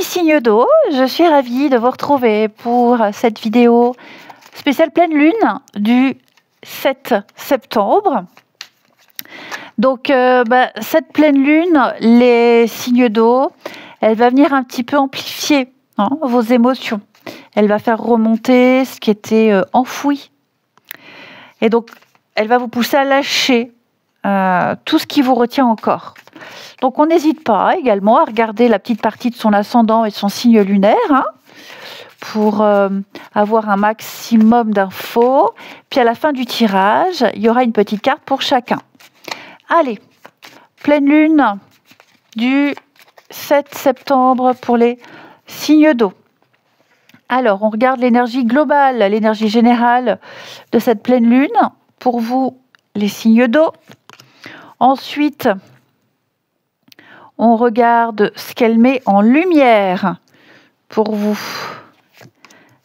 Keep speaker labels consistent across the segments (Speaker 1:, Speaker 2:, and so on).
Speaker 1: Amis signes d'eau, je suis ravie de vous retrouver pour cette vidéo spéciale pleine lune du 7 septembre. Donc cette pleine lune, les signes d'eau, elle va venir un petit peu amplifier vos émotions. Elle va faire remonter ce qui était enfoui. Et donc, elle va vous pousser à lâcher tout ce qui vous retient encore. Donc, on n'hésite pas également à regarder la petite partie de son ascendant et de son signe lunaire pour avoir un maximum d'infos. Puis, à la fin du tirage, il y aura une petite carte pour chacun. Allez, pleine lune du 7 septembre pour les signes d'eau. Alors, on regarde l'énergie globale, l'énergie générale de cette pleine lune. Pour vous, les signes d'eau. Ensuite, on regarde ce qu'elle met en lumière pour vous,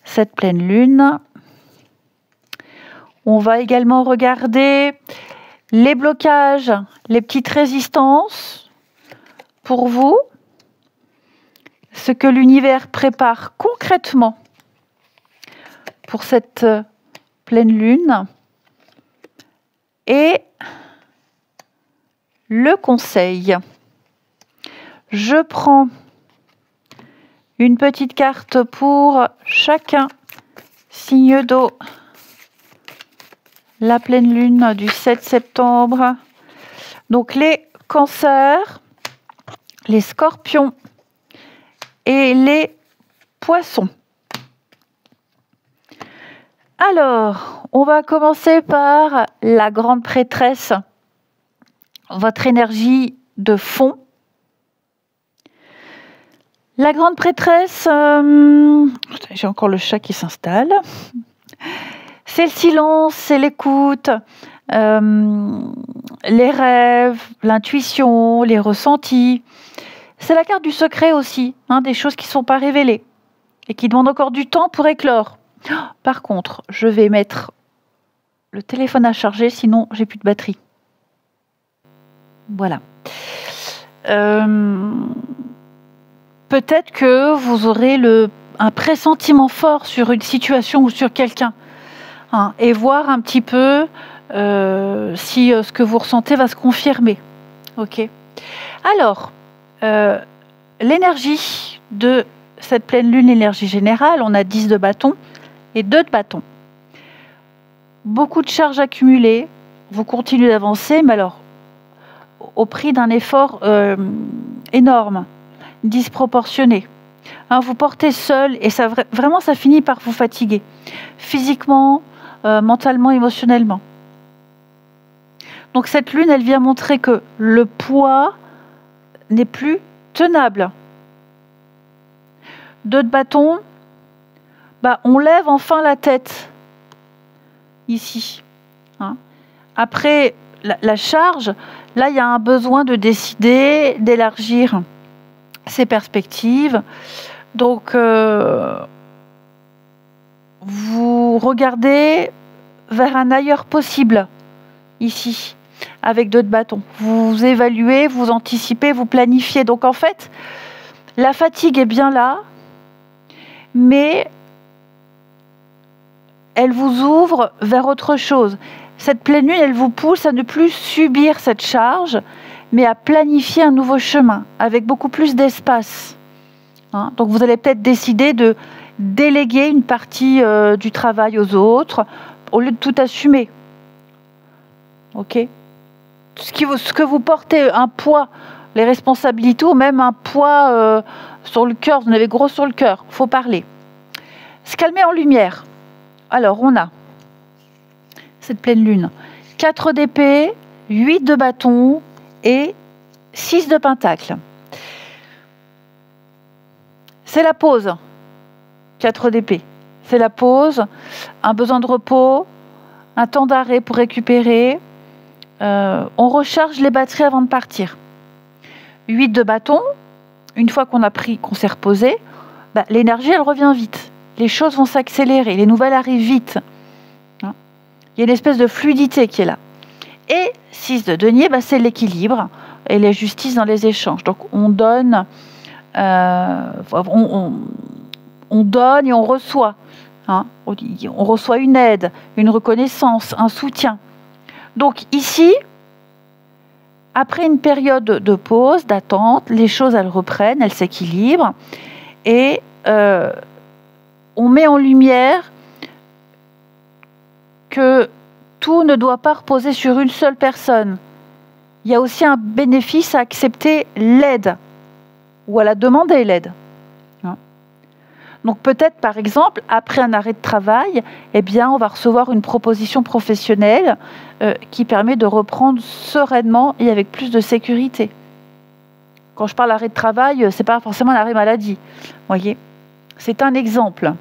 Speaker 1: cette pleine lune. On va également regarder les blocages, les petites résistances pour vous. Ce que l'univers prépare concrètement pour cette pleine lune et le conseil. Je prends une petite carte pour chacun signe d'eau. La pleine lune du 7 septembre. Donc les cancers, les scorpions et les poissons. Alors, on va commencer par la grande prêtresse, votre énergie de fond. La grande prêtresse, j'ai encore le chat qui s'installe. C'est le silence, c'est l'écoute, les rêves, l'intuition, les ressentis. C'est la carte du secret aussi, des choses qui ne sont pas révélées et qui demandent encore du temps pour éclore. Par contre, je vais mettre le téléphone à charger, sinon j'ai plus de batterie. Voilà. Peut-être que vous aurez un pressentiment fort sur une situation ou sur quelqu'un, et voir un petit peu si ce que vous ressentez va se confirmer. Ok. Alors, l'énergie de cette pleine lune, l'énergie générale, on a 10 de bâton et 2 de bâton. Beaucoup de charges accumulées, vous continuez d'avancer, mais alors au prix d'un effort énorme, disproportionné. Vous portez seul et ça vraiment ça finit par vous fatiguer, physiquement, mentalement, émotionnellement. Donc cette lune, elle vient montrer que le poids n'est plus tenable. 2 de bâton, on lève enfin la tête, ici. Après la charge, là il y a un besoin de décider, d'élargir ses perspectives. Donc vous regardez vers un ailleurs possible, ici, avec 2 de bâton. Vous évaluez, vous anticipez, vous planifiez. Donc en fait, la fatigue est bien là, mais elle vous ouvre vers autre chose. Cette pleine lune, elle vous pousse à ne plus subir cette charge, mais à planifier un nouveau chemin, avec beaucoup plus d'espace. Donc vous allez peut-être décider de déléguer une partie du travail aux autres, au lieu de tout assumer. Ok ? Ce que vous portez, un poids, les responsabilités, ou même un poids sur le cœur, vous en avez gros sur le cœur, il faut parler. Se calmer en lumière. Alors, on a cette pleine lune, 4 d'épée, 8 de bâton et 6 de pentacle. C'est la pause, 4 d'épée. C'est la pause, un besoin de repos, un temps d'arrêt pour récupérer. On recharge les batteries avant de partir. 8 de bâton, une fois qu'on s'est reposé, l'énergie, elle revient vite. Les choses vont s'accélérer, les nouvelles arrivent vite. Il y a une espèce de fluidité qui est là. Et 6 de denier, c'est l'équilibre et la justice dans les échanges. Donc on donne on donne et on reçoit. Hein. On reçoit une aide, une reconnaissance, un soutien. Donc ici, après une période de pause, d'attente, les choses, elles reprennent, elles s'équilibrent. Et on met en lumière que tout ne doit pas reposer sur une seule personne. Il y a aussi un bénéfice à accepter l'aide ou à la demander l'aide. Donc peut-être, par exemple, après un arrêt de travail, eh bien, on va recevoir une proposition professionnelle qui permet de reprendre sereinement et avec plus de sécurité. Quand je parle d'arrêt de travail, ce n'est pas forcément un arrêt maladie. Voyez, c'est un exemple.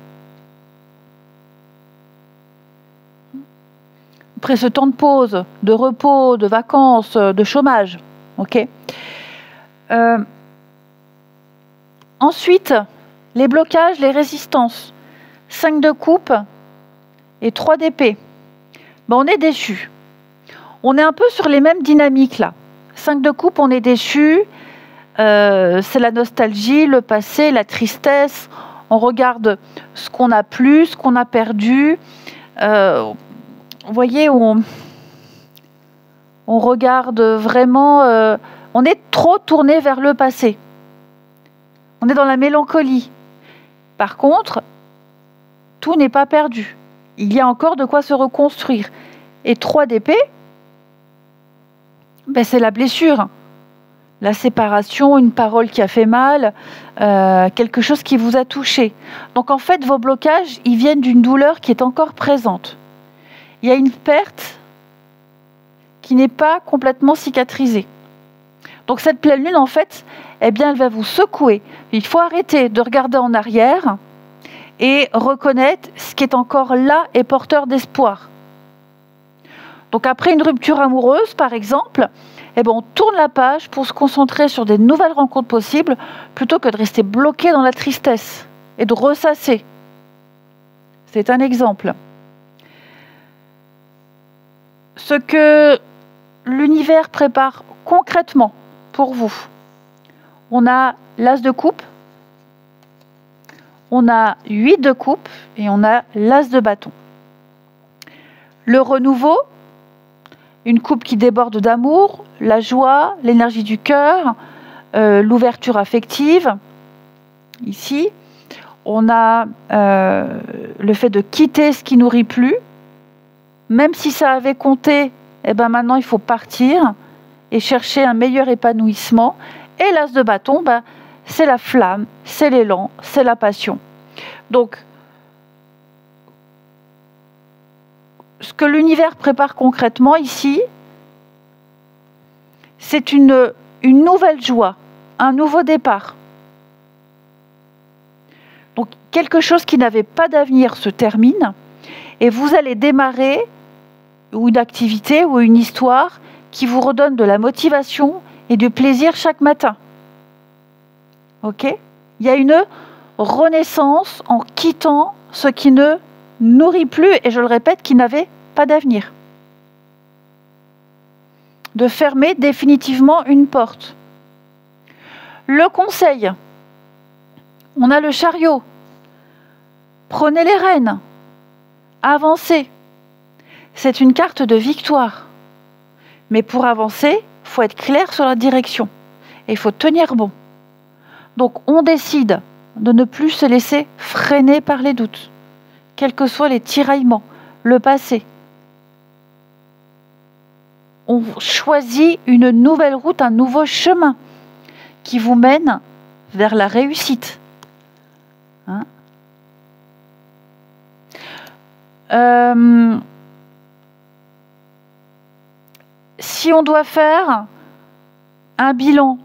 Speaker 1: Après ce temps de pause, de repos, de vacances, de chômage. Okay. Ensuite, les blocages, les résistances. 5 de coupe et 3 d'épée. Ben, on est déçu. On est un peu sur les mêmes dynamiques là. 5 de coupe, on est déçu. C'est la nostalgie, le passé, la tristesse. On regarde ce qu'on a plus, ce qu'on a perdu. Vous voyez, on regarde vraiment... on est trop tourné vers le passé. On est dans la mélancolie. Par contre, tout n'est pas perdu. Il y a encore de quoi se reconstruire. Et 3 d'épée, ben c'est la blessure. La séparation, une parole qui a fait mal, quelque chose qui vous a touché. Donc en fait, vos blocages, ils viennent d'une douleur qui est encore présente. Il y a une perte qui n'est pas complètement cicatrisée. Donc cette pleine lune, en fait, eh bien, elle va vous secouer. Il faut arrêter de regarder en arrière et reconnaître ce qui est encore là et porteur d'espoir. Donc après une rupture amoureuse, par exemple, eh bien, on tourne la page pour se concentrer sur des nouvelles rencontres possibles plutôt que de rester bloqué dans la tristesse et de ressasser. C'est un exemple. Ce que l'univers prépare concrètement pour vous. On a l'as de coupe, on a 8 de coupe et on a l'as de bâton. Le renouveau, une coupe qui déborde d'amour, la joie, l'énergie du cœur, l'ouverture affective. Ici, on a le fait de quitter ce qui nourrit plus. Même si ça avait compté, eh ben maintenant il faut partir et chercher un meilleur épanouissement. Et l'as de bâton, ben, c'est la flamme, c'est l'élan, c'est la passion. Donc, ce que l'univers prépare concrètement ici, c'est une nouvelle joie, un nouveau départ. Donc, quelque chose qui n'avait pas d'avenir se termine et vous allez démarrer une activité ou une histoire qui vous redonne de la motivation et du plaisir chaque matin. Ok ? Il y a une renaissance en quittant ce qui ne nourrit plus, et je le répète, qui n'avait pas d'avenir. De fermer définitivement une porte. Le conseil, on a le chariot. Prenez les rênes. Avancez. C'est une carte de victoire. Mais pour avancer, il faut être clair sur la direction. Et il faut tenir bon. Donc on décide de ne plus se laisser freiner par les doutes, quels que soient les tiraillements, le passé. On choisit une nouvelle route, un nouveau chemin qui vous mène vers la réussite. Hein? Si on doit faire un bilan,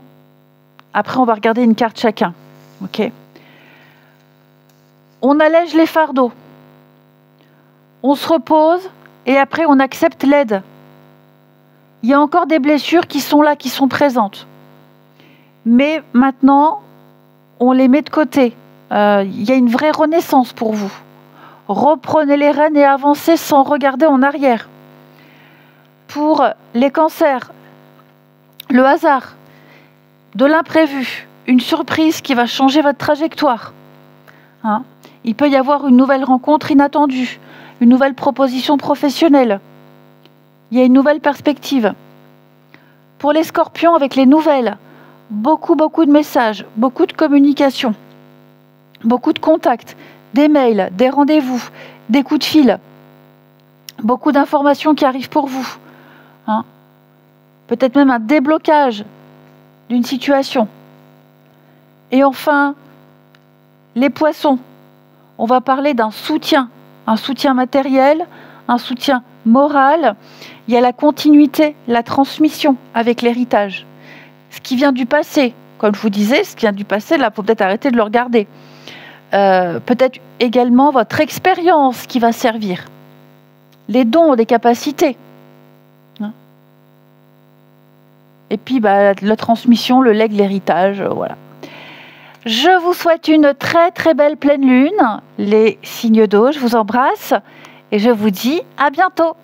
Speaker 1: après on va regarder une carte chacun. Okay. On allège les fardeaux, on se repose et après on accepte l'aide. Il y a encore des blessures qui sont là, qui sont présentes. Mais maintenant, on les met de côté. Il y a une vraie renaissance pour vous. Reprenez les rênes et avancez sans regarder en arrière. Pour les cancers, le hasard, de l'imprévu, une surprise qui va changer votre trajectoire. Hein. Il peut y avoir une nouvelle rencontre inattendue, une nouvelle proposition professionnelle. Il y a une nouvelle perspective. Pour les scorpions, avec les nouvelles, beaucoup de messages, beaucoup de communication, beaucoup de contacts, des mails, des rendez-vous, des coups de fil, beaucoup d'informations qui arrivent pour vous. Hein. Peut-être même un déblocage d'une situation. Et enfin, les poissons. On va parler d'un soutien, un soutien matériel, un soutien moral. Il y a la continuité, la transmission avec l'héritage. Ce qui vient du passé, comme je vous disais, ce qui vient du passé, là, il faut peut-être arrêter de le regarder. Peut-être également votre expérience qui va servir. Les dons, les capacités. Et puis la transmission, le legs, l'héritage, voilà. Je vous souhaite une très belle pleine lune, les signes d'eau, je vous embrasse et je vous dis à bientôt.